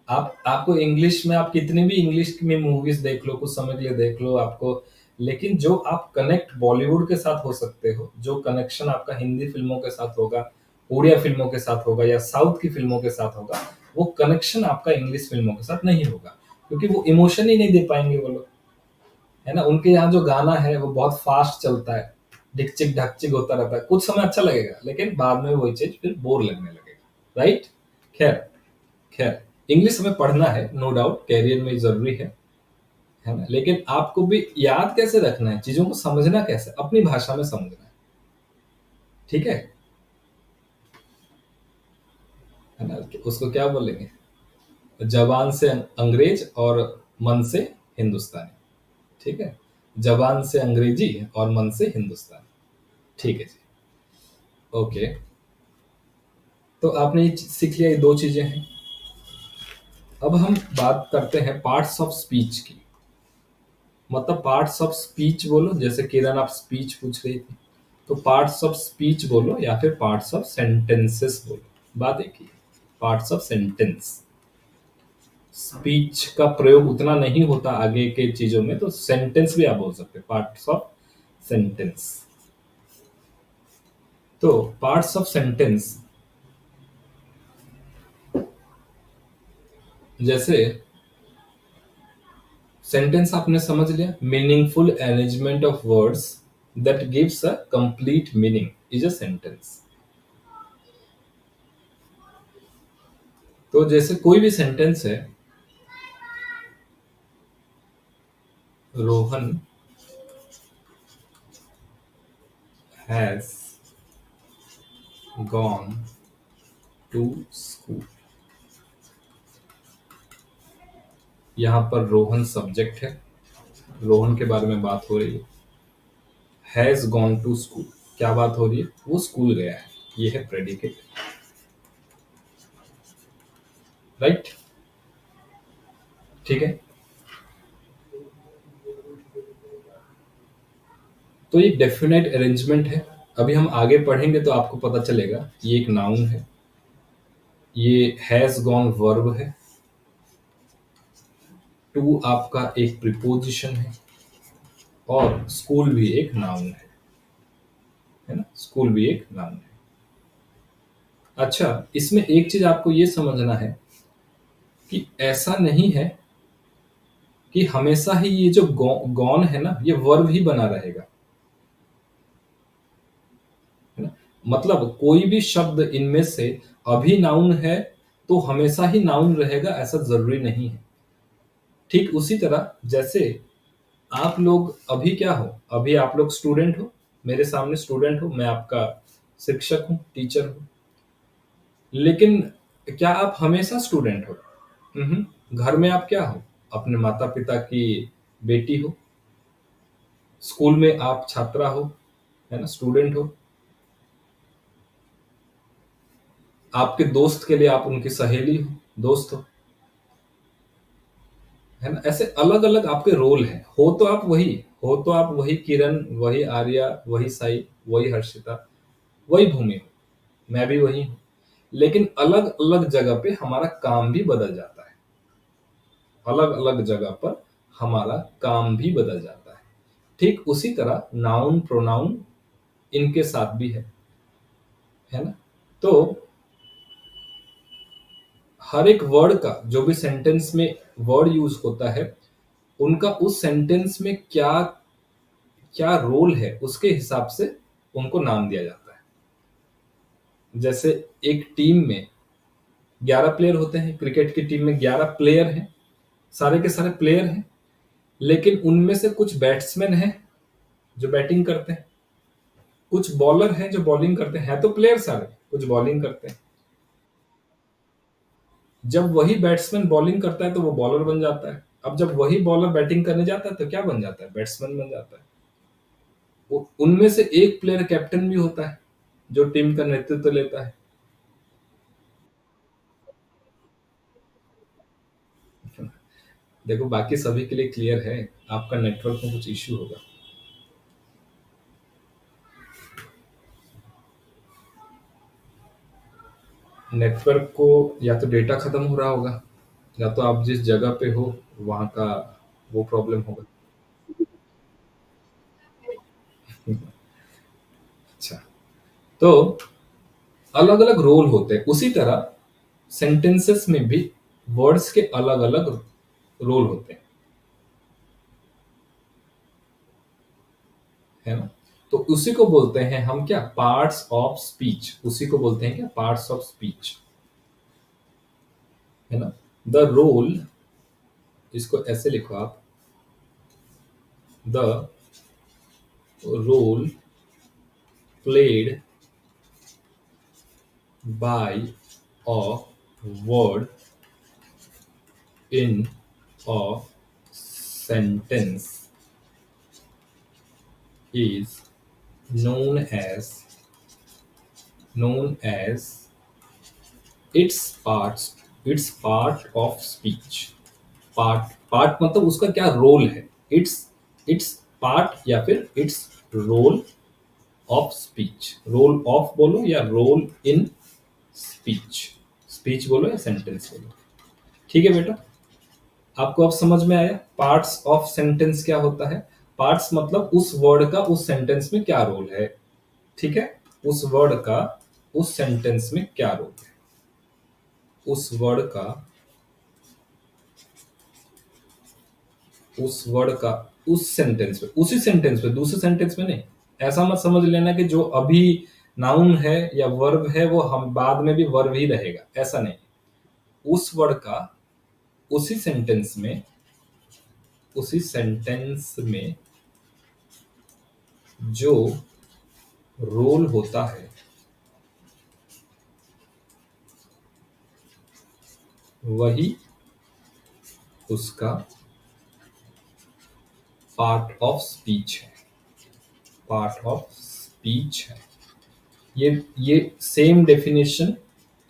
आप, आपको इंग्लिश में, आप कितनी भी इंग्लिश में मूवीज देख लो, कुछ समय के लिए देख लो आपको, लेकिन जो आप कनेक्ट बॉलीवुड के साथ हो सकते हो, जो कनेक्शन आपका हिंदी फिल्मों के साथ होगा, उड़िया फिल्मों के साथ होगा या साउथ की फिल्मों के साथ होगा, वो कनेक्शन आपका इंग्लिश फिल्मों के साथ नहीं होगा, क्योंकि वो इमोशन ही नहीं दे पाएंगे वो लोग, है ना? उनके यहाँ जो गाना है वो बहुत फास्ट चलता है, ढिकचिक ढकचिक होता रहता है, कुछ समय अच्छा लगेगा, लेकिन बाद में वही चीज फिर बोर लगने लगेगा, राइट? खैर, खैर, इंग्लिश हमें पढ़ना है, नो डाउट, कैरियर में जरूरी है ना? लेकिन आपको भी याद कैसे रखना है, चीजों को समझना कैसे, अपनी भाषा में समझना है, ठीक है ना? उसको क्या बोलेंगे? जबान से अंग्रेज और मन से हिंदुस्तानी, ठीक है? जबान से अंग्रेजी और मन से हिंदुस्तानी, ठीक है जी, ओके। तो आपने ये सीख लिया, ये दो चीजें हैं। अब हम बात करते हैं पार्ट्स ऑफ स्पीच की। मतलब पार्ट्स ऑफ स्पीच बोलो, जैसे किरण आप स्पीच पूछ रही थी, तो पार्ट्स ऑफ स्पीच बोलो या फिर पार्ट्स ऑफ सेंटेंसेस बोलो, बात एक ही है। पार्ट्स ऑफ सेंटेंस, स्पीच का प्रयोग उतना नहीं होता आगे के चीजों में, तो सेंटेंस भी आप बोल सकते हैं, पार्ट्स ऑफ सेंटेंस। तो पार्ट्स ऑफ सेंटेंस, जैसे सेंटेंस आपने समझ लिया, meaningful arrangement of words that gives a complete meaning is a sentence. तो जैसे कोई भी सेंटेंस है, Rohan has gone to school. यहाँ पर रोहन सब्जेक्ट है, रोहन के बारे में बात हो रही है। हैज गॉन टू स्कूल, क्या बात हो रही है? वो स्कूल गया है, ये है प्रेडिकेट, राइट? ठीक है, तो ये डेफिनेट अरेंजमेंट है। अभी हम आगे पढ़ेंगे तो आपको पता चलेगा ये एक नाउन है, ये हैज गॉन वर्ब है, टू आपका एक प्रीपोजिशन है, और स्कूल भी एक नाउन है ना? स्कूल भी एक नाउन है। अच्छा, इसमें एक चीज आपको ये समझना है कि ऐसा नहीं है कि हमेशा ही ये जो गॉन है ना, ये वर्ब ही बना रहेगा, है ना? मतलब कोई भी शब्द इनमें से अभी नाउन है तो हमेशा ही नाउन रहेगा, ऐसा जरूरी नहीं है। ठीक उसी तरह जैसे आप लोग अभी क्या हो, अभी आप लोग स्टूडेंट हो, मेरे सामने स्टूडेंट हो, मैं आपका शिक्षक हूँ, टीचर हूँ। लेकिन क्या आप हमेशा स्टूडेंट हो? घर में आप क्या हो? अपने माता पिता की बेटी हो। स्कूल में आप छात्रा हो, है ना, स्टूडेंट हो। आपके दोस्त के लिए आप उनकी सहेली हो, दोस्त हो, है ना? ऐसे अलग अलग आपके रोल हैं। हो तो आप वही किरण, वही आर्या, वही साई, वही हर्षिता, वही भूमि हो, मैं भी वही हूँ। लेकिन अलग अलग जगह पे हमारा काम भी बदल जाता है, अलग अलग जगह पर हमारा काम भी बदल जाता है। ठीक उसी तरह नाउन प्रोनाउन इनके साथ भी है ना? तो हर एक वर्ड का जो भी सेंटेंस में वर्ड यूज होता है, उनका उस सेंटेंस में क्या क्या रोल है उसके हिसाब से उनको नाम दिया जाता है। जैसे एक टीम में 11 प्लेयर होते हैं, क्रिकेट की टीम में 11 प्लेयर हैं, सारे के सारे प्लेयर हैं, लेकिन उनमें से कुछ बैट्समैन हैं जो बैटिंग करते हैं, कुछ बॉलर हैं जो बॉलिंग करते हैं तो प्लेयर सारे, कुछ बॉलिंग करते हैं। जब वही बैट्समैन बॉलिंग करता है तो वो बॉलर बन जाता है। अब जब वही बॉलर बैटिंग करने जाता है तो क्या बन जाता है? बैट्समैन बन जाता है। उनमें से एक प्लेयर कैप्टन भी होता है जो टीम का नेतृत्व लेता है। देखो, बाकी सभी के लिए क्लियर है, आपका नेटवर्क में कुछ इश्यू होगा। नेटवर्क को या तो डेटा खत्म हो रहा होगा, या तो आप जिस जगह पे हो वहां का वो प्रॉब्लम होगा। अच्छा, तो अलग अलग रोल होते हैं, उसी तरह सेंटेंसेस में भी वर्ड्स के अलग अलग रोल होते हैं, है ना? तो उसी को बोलते हैं हम क्या? Parts of speech. उसी को बोलते हैं क्या? पार्ट्स ऑफ स्पीच, है ना? द रोल, इसको ऐसे लिखो आप, the role played by a word in a sentence is known as known as its parts its part of speech। Part मतलब उसका क्या रोल है? इट्स इट्स पार्ट या फिर it's role of speech. Role of बोलो या role in speech, speech बोलो या सेंटेंस बोलो। ठीक है बेटा, आपको अब समझ में आया पार्ट्स ऑफ सेंटेंस क्या होता है? पार्ट्स मतलब उस वर्ड का उस सेंटेंस में क्या रोल है। ठीक है, उस वर्ड का उस सेंटेंस में क्या रोल है, उस वर्ड का उस वर्ड का उस सेंटेंस में, उसी सेंटेंस में, दूसरे सेंटेंस में नहीं। ऐसा मत समझ लेना कि जो अभी नाउन है या वर्ब है वो हम बाद में भी वर्ब ही रहेगा, ऐसा नहीं। उस वर्ड का उसी सेंटेंस में उसी सेंटेंस में जो रोल होता है वही उसका पार्ट ऑफ स्पीच है। पार्ट ऑफ स्पीच है। ये सेम डेफिनेशन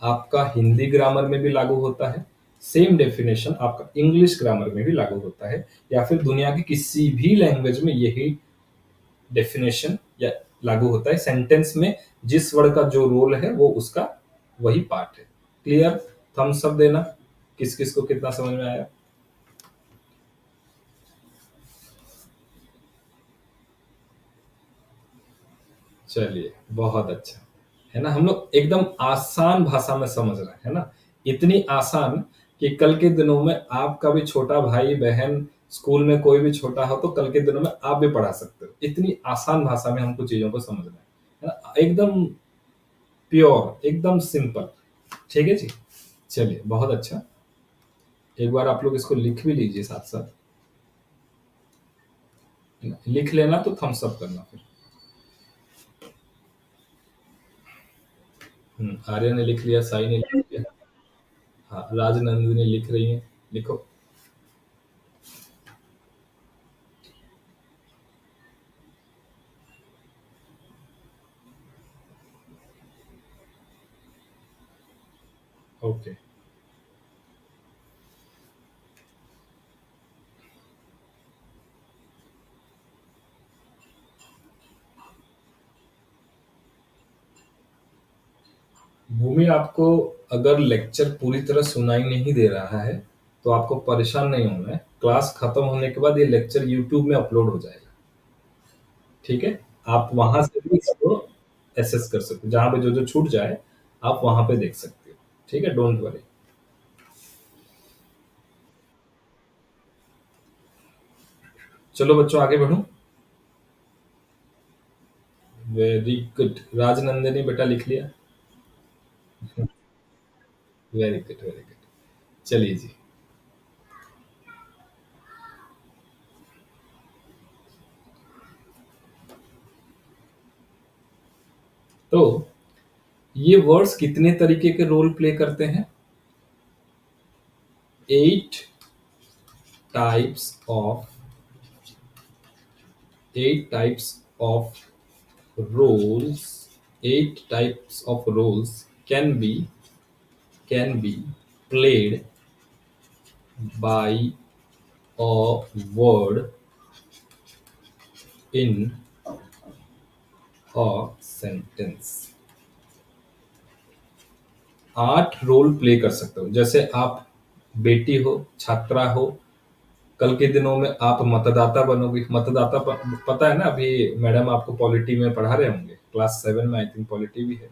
आपका हिंदी ग्रामर में भी लागू होता है, सेम डेफिनेशन आपका इंग्लिश ग्रामर में भी लागू होता है, या फिर दुनिया की किसी भी लैंग्वेज में यही डेफिनेशन या लागू होता है। सेंटेंस में जिस वर्ड का जो रोल है वो उसका वही पार्ट है। क्लियर? थम्स अप देना किस किस को कितना समझ में आया। चलिए, बहुत अच्छा है ना। हम लोग एकदम आसान भाषा में समझ रहे हैं, है ना। इतनी आसान कि कल के दिनों में आपका भी छोटा भाई बहन स्कूल में कोई भी छोटा हो तो कल के दिनों में आप भी पढ़ा सकते हो। इतनी आसान भाषा में हमको चीजों को समझना है ना, एकदम प्योर, एकदम सिंपल। ठीक है जी। चलिए, बहुत अच्छा। एक बार आप लोग इसको लिख भी लीजिए साथ साथ, है ना? लिख लेना तो थम्स अप करना फिर। आर्या ने लिख लिया, साई ने लिख लिया। हाँ, राजनंदिनी लिख रही है, लिखो। ओके। भूमि, आपको अगर लेक्चर पूरी तरह सुनाई नहीं दे रहा है तो आपको परेशान नहीं होना है। क्लास खत्म होने के बाद ये लेक्चर यूट्यूब में अपलोड हो जाएगा। ठीक है, आप वहां से भी इसको एसेस कर सकते हो। जहां पे जो जो छूट जाए आप वहां पे देख सकते हो। ठीक है, डोंट वरी। चलो बच्चों, आगे बढ़ो। Very good. राजनंदिनी बेटा लिख लिया। Very good, very good. चलिए जी। तो ये वर्ड्स कितने तरीके के रोल प्ले करते हैं? 8 types of 8 types of roles. 8 types of roles can be played by a word in a sentence. 8 role play कर सकते हो। जैसे आप बेटी हो, छात्रा हो, कल के दिनों में आप मतदाता बनोगे। मतदाता पता है ना, अभी मैडम आपको पॉलिटी में पढ़ा रहे होंगे, क्लास 7 में आई थिंक पॉलिटी भी है।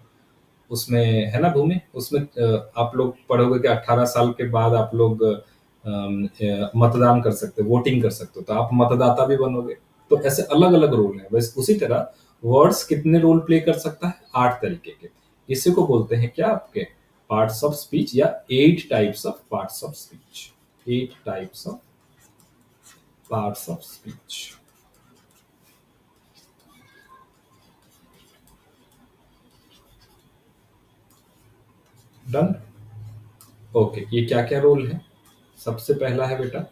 उसमें है ना भूमि, उसमें आप लोग पढ़ोगे कि 18 साल के बाद आप लोग मतदान कर सकते हो, वोटिंग कर सकते हो, तो आप मतदाता भी बनोगे। तो ऐसे अलग अलग रोल है। बस उसी तरह वर्ड्स कितने रोल प्ले कर सकता है? 8 तरीके के। इसी को बोलते हैं क्या आपके? पार्ट्स ऑफ स्पीच, या 8 types of parts of speech. 8 types of parts of speech. Done. Okay, ये क्या क्या रोल है? सबसे पहला है बेटा,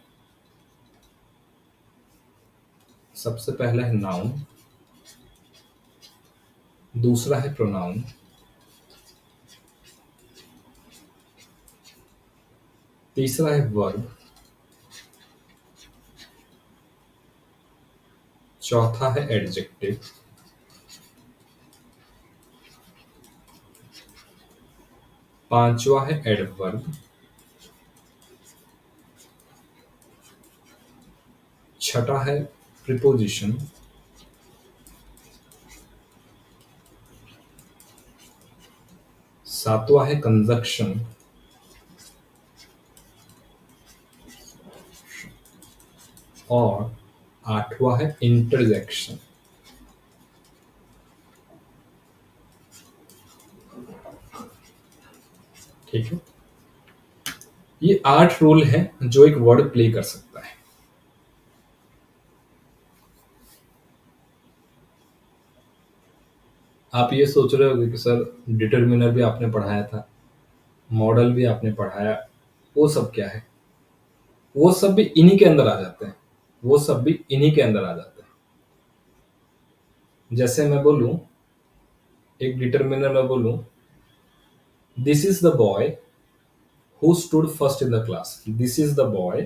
सबसे पहला है नाउन, दूसरा है प्रोनाउन, तीसरा है वर्ब, चौथा है एडजेक्टिव, पांचवा है एडवर्ब, छठा है प्रीपोजिशन, सातवां है कंजक्शन, और आठवां है इंटरजेक्शन। ठीक है, ये 8 रोल है जो एक वर्ड प्ले कर सकता है। आप ये सोच रहे होगे कि सर डिटरमिनर भी आपने पढ़ाया था, मॉडल भी आपने पढ़ाया, वो सब क्या है? वो सब भी इन्हीं के अंदर आ जाते हैं। वो सब भी इन्हीं के अंदर आ जाते हैं। जैसे मैं बोलूं, एक डिटरमिनर में बोलूं, this is the boy who stood first in the class. This is the boy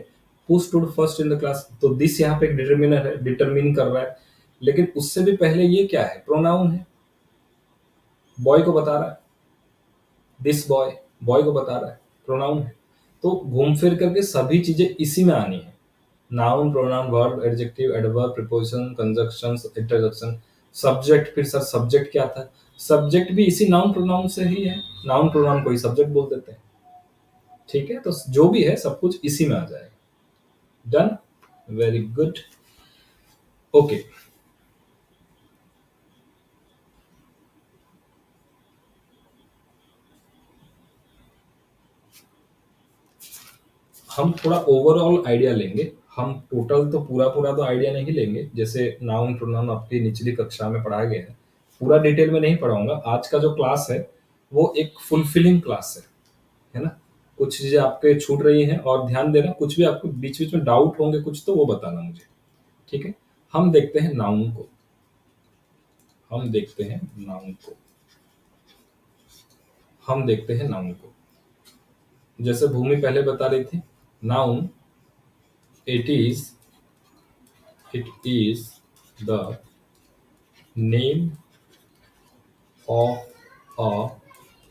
who stood first in the class. तो दिस यहाँ पे एक डिटरमिनर है, डिटरमिन कर रहा है। लेकिन उससे भी पहले ये क्या है? प्रोनाउन है, बॉय को बता रहा है। दिस बॉय, बॉय को बता रहा है, प्रोनाउन है। तो घूम फिर करके सभी चीजें इसी में आनी है। Noun, pronoun, verb, adjective, adverb, preposition, conjunctions, interjection, subject. फिर सर सब्जेक्ट क्या था? सब्जेक्ट भी इसी नाउन प्रोनाउन से ही है। नाउन प्रोनाउन को ही सब्जेक्ट बोल देते हैं। ठीक है, तो जो भी है सब कुछ इसी में आ जाएगा। Done, very good. ओके, हम थोड़ा ओवरऑल आइडिया लेंगे। हम टोटल तो पूरा पूरा तो आइडिया नहीं लेंगे। जैसे नाउन प्रोनाउन आपकी निचली कक्षा में पढ़ाया गया है, पूरा डिटेल में नहीं पढ़ाऊंगा। आज का जो क्लास है वो एक फुलफिलिंग क्लास है ना? कुछ चीजें आपके छूट रही हैं, और ध्यान देना, कुछ भी आपको बीच बीच में डाउट होंगे कुछ, तो वो बताना मुझे। ठीक है, हम देखते हैं नाउन को। हम देखते हैं नाउन को। हम देखते हैं नाउन को। जैसे भूमि पहले बता रही थी, noun, it is it is the name of a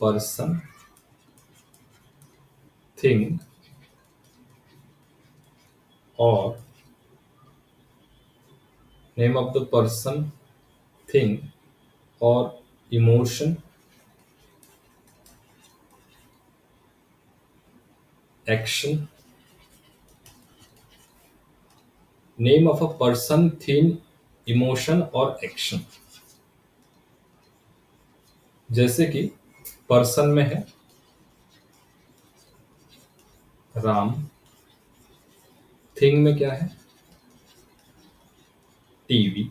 person, thing, और name of the person, thing, और emotion, action. Name of a person, thing, emotion और एक्शन। जैसे कि पर्सन में है राम, थिंग में क्या है? टीवी।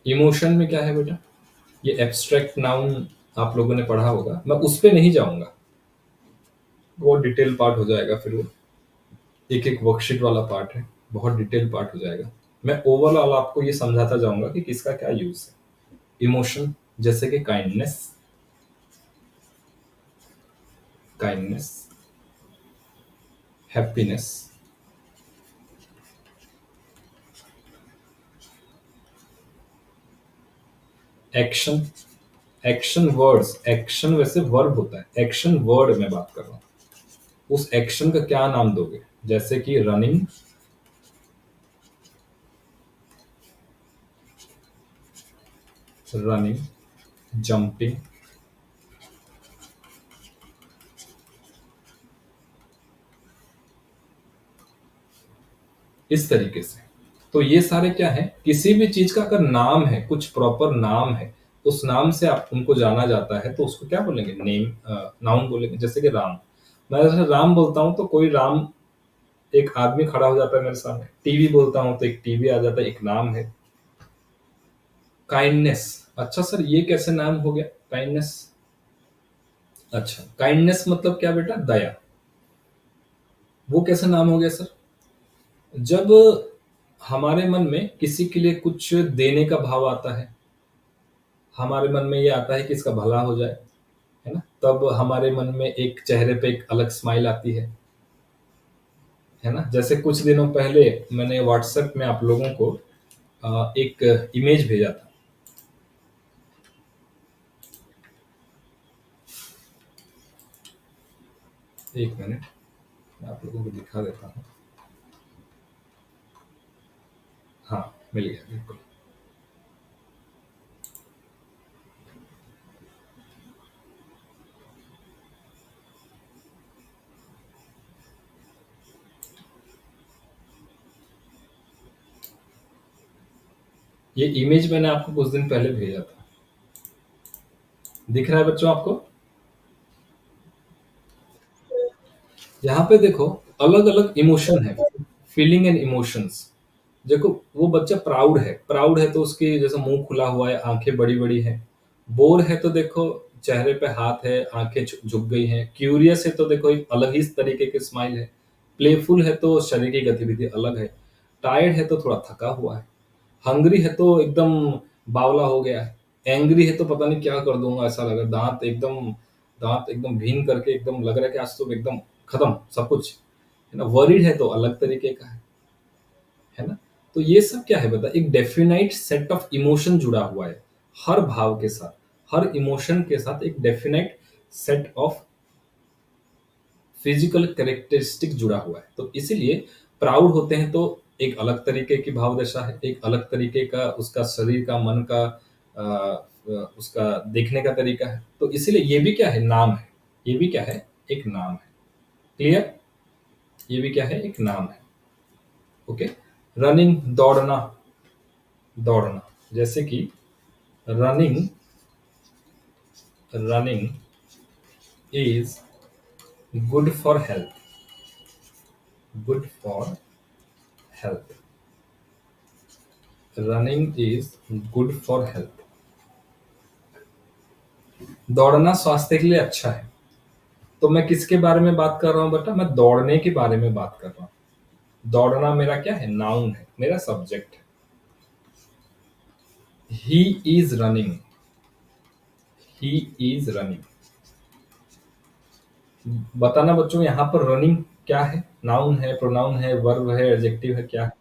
इमोशन में क्या है बेटा? ये एब्स्ट्रैक्ट नाउन आप लोगों ने पढ़ा होगा, मैं उस पे नहीं जाऊंगा, वो डिटेल पार्ट हो जाएगा। फिर वो एक एक वर्कशीट वाला पार्ट है, बहुत डिटेल पार्ट हो जाएगा। मैं ओवरऑल आपको ये समझाता जाऊंगा कि किसका क्या यूज है। इमोशन, जैसे कि kindness, kindness, happiness. Action, action words, action वैसे वर्ब होता है, एक्शन वर्ड में बात कर रहा हूं। उस एक्शन का क्या नाम दोगे? जैसे कि रनिंग, रनिंग, जंपिंग, इस तरीके से। तो ये सारे क्या है? किसी भी चीज का अगर नाम है, कुछ प्रॉपर नाम है, उस नाम से आप उनको जाना जाता है, तो उसको क्या बोलेंगे? नेम, नाउन बोलेंगे। जैसे कि राम, मैं जैसे राम बोलता हूं तो कोई राम, एक आदमी खड़ा हो जाता है मेरे सामने। टीवी बोलता हूं तो एक टीवी आ जाता है, एक नाम है। काइंडनेस, अच्छा सर ये कैसे नाम हो गया काइंडनेस? अच्छा, काइंडनेस मतलब क्या बेटा? दया। वो कैसे नाम हो गया सर? जब हमारे मन में किसी के लिए कुछ देने का भाव आता है, हमारे मन में ये आता है कि इसका भला हो जाए, है ना? तब हमारे मन में एक चेहरे पे एक अलग स्माइल आती है ना? जैसे कुछ दिनों पहले मैंने व्हाट्सएप में आप लोगों को एक इमेज भेजा था। एक मिनट, मैं आप लोगों को दिखा देता हूँ। हाँ, मिल गया बिल्कुल। ये इमेज मैंने आपको कुछ दिन पहले भेजा था। दिख रहा है बच्चों आपको? यहाँ पे देखो, अलग अलग इमोशन है, फीलिंग एंड इमोशंस। देखो वो बच्चा प्राउड है तो उसकी जैसे मुंह खुला हुआ है, आंखें बड़ी बड़ी हैं। बोर है तो देखो चेहरे पे हाथ है, आंखें झुक गई हैं। क्यूरियस है तो देखो एक अलग ही इस तरीके की स्माइल है। प्लेफुल है तो शरीर की गतिविधि अलग है। टायर्ड है तो थोड़ा थका हुआ है। हंग्री है तो एकदम बावला हो गया है। एंग्री है तो पता नहीं क्या कर दूंगा ऐसा लग रहा है। दांत एकदम भीन करके एकदम लग रहा है कि आज तो एकदम खत्म सब कुछ, है ना। वरीड है तो अलग तरीके का है ना। तो ये सब क्या है बता, एक डेफिनाइट सेट ऑफ इमोशन जुड़ा हुआ है हर भाव के साथ। हर इमोशन के साथ एक definite set of physical characteristic जुड़ा हुआ है। तो इसीलिए प्राउड होते हैं तो एक अलग तरीके की भाव दशा है, एक अलग तरीके का उसका शरीर का मन का उसका देखने का तरीका है। तो इसीलिए ये भी क्या है, नाम है। ये भी क्या है, एक नाम है। क्लियर। ये भी क्या है, एक नाम है। ओके। रनिंग, दौड़ना। दौड़ना जैसे कि running, running is good for health. Good for health. Running is good for health. दौड़ना स्वास्थ्य के लिए अच्छा है। तो मैं किसके बारे में बात कर रहा हूं बेटा, मैं दौड़ने के बारे में बात कर रहा हूं। दौड़ना मेरा क्या है, नाउन है, मेरा सब्जेक्ट है। He is running. He is running. बताना बच्चों यहां पर रनिंग क्या है, नाउन है, प्रोनाउन है, वर्ब है, एडजेक्टिव है, क्या है?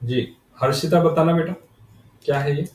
जी। हर्षिता बताना बेटा क्या है ये।